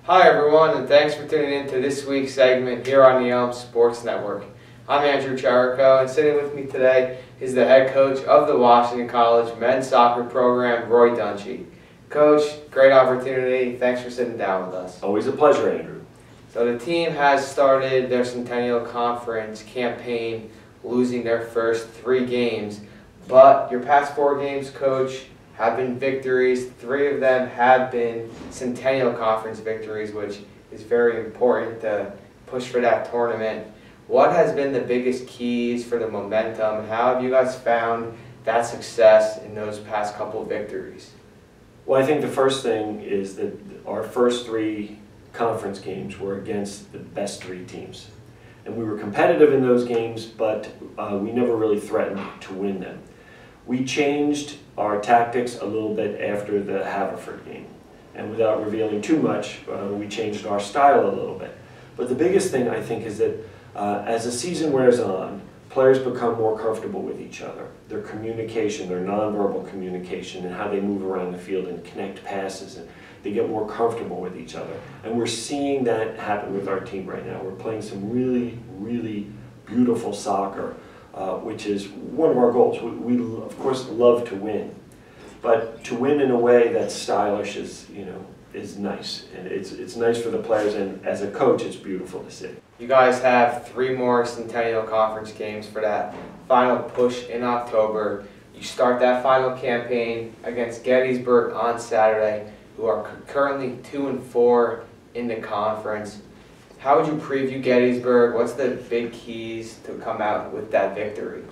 Hi everyone, and thanks for tuning in to this week's segment here on the Elm Sports Network. I'm Andrew Chirico, and sitting with me today is the head coach of the Washington College men's soccer program, Dunshee. Coach, great opportunity. Thanks for sitting down with us. Always a pleasure, Andrew. So the team has started their Centennial Conference campaign, losing their first 3 games. But your past 4 games, Coach, have been victories. 3 of them have been Centennial Conference victories, which is very important to push for that tournament. What has been the biggest keys for the momentum, and how have you guys found that success in those past couple of victories? Well, I think the first thing is that our first 3 conference games were against the best 3 teams. And we were competitive in those games, but we never really threatened to win them. We changed our tactics a little bit after the Haverford game. And without revealing too much, we changed our style a little bit. But the biggest thing, I think, is that as the season wears on, players become more comfortable with each other. Their communication, their nonverbal communication, and how they move around the field and connect passes, and they get more comfortable with each other. And we're seeing that happen with our team right now. We're playing some really, really beautiful soccer, which is one of our goals. We of course love to win, but to win in a way that's stylish is nice, and it's nice for the players, and as a coach, it's beautiful to see. You guys have 3 more Centennial Conference games for that final push in October. You start that final campaign against Gettysburg on Saturday, who are currently 2-4 in the conference. How would you preview Gettysburg? What's the big keys to come out with that victory?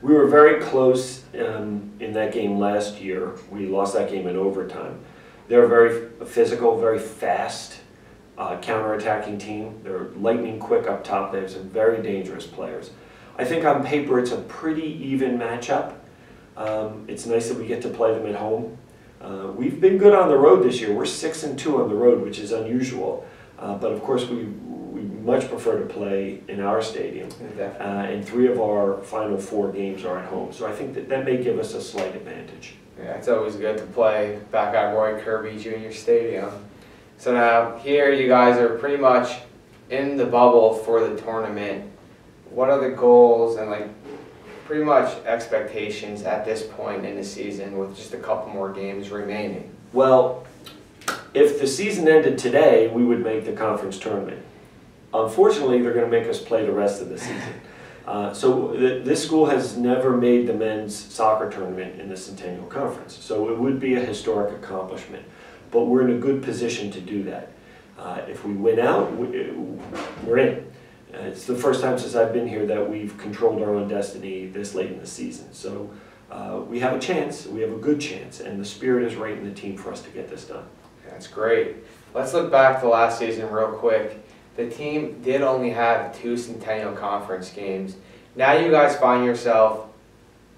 We were very close in that game last year. We lost that game in overtime. They're a very physical, very fast counter-attacking team. They're lightning quick up top. They have some very dangerous players. I think on paper it's a pretty even matchup. It's nice that we get to play them at home. We've been good on the road this year. We're 6-2 on the road, which is unusual. But of course we much prefer to play in our stadium. And 3 of our final 4 games are at home. So I think that may give us a slight advantage. Yeah, it's always good to play back at Roy Kirby Jr. Stadium. So now here you guys are pretty much in the bubble for the tournament. What are the goals and pretty much expectations at this point in the season with just a couple more games remaining? Well, if the season ended today, we would make the conference tournament. Unfortunately, they're going to make us play the rest of the season. This school has never made the men's soccer tournament in the Centennial Conference, so it would be a historic accomplishment. But we're in a good position to do that. If we win out, we're in. It's the first time since I've been here that we've controlled our own destiny this late in the season. So we have a chance, we have a good chance, and the spirit is right in the team for us to get this done. That's great. Let's look back to last season real quick. The team did only have 2 Centennial Conference games. Now you guys find yourself,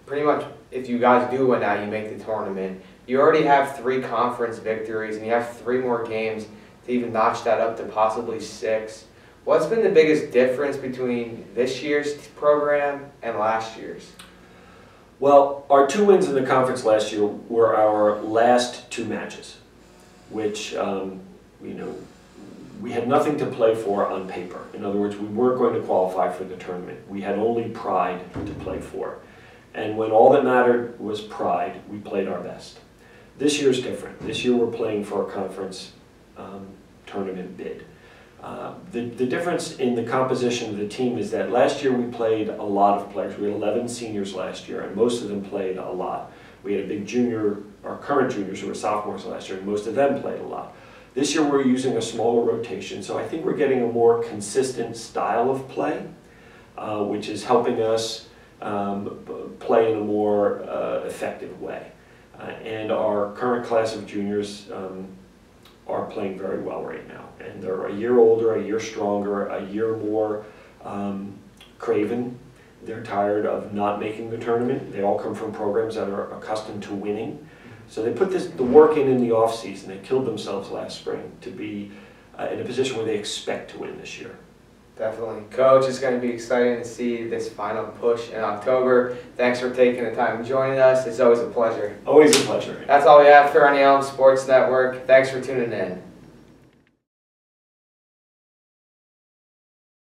pretty much, if you guys do win out, you make the tournament. You already have 3 conference victories, and you have 3 more games to even notch that up to possibly 6. What's been the biggest difference between this year's program and last year's? Well, our 2 wins in the conference last year were our last 2 matches, which, we had nothing to play for on paper. In other words, we weren't going to qualify for the tournament. We had only pride to play for. And when all that mattered was pride, we played our best. This year's different. This year we're playing for a conference tournament bid. The difference in the composition of the team is that last year we played a lot of players. We had 11 seniors last year, and most of them played a lot. We had a big junior, our current juniors who were sophomores last year, and most of them played a lot. This year we're using a smaller rotation, so I think we're getting a more consistent style of play, which is helping us play in a more effective way. And our current class of juniors are playing very well right now. And they're a year older, a year stronger, a year more craven. They're tired of not making the tournament. They all come from programs that are accustomed to winning. So they put the work in the off season. They killed themselves last spring to be in a position where they expect to win this year. Definitely. Coach, it's going to be exciting to see this final push in October. Thanks for taking the time and joining us. It's always a pleasure. Always a pleasure. That's all we have for on the Elm Sports Network. Thanks for tuning in.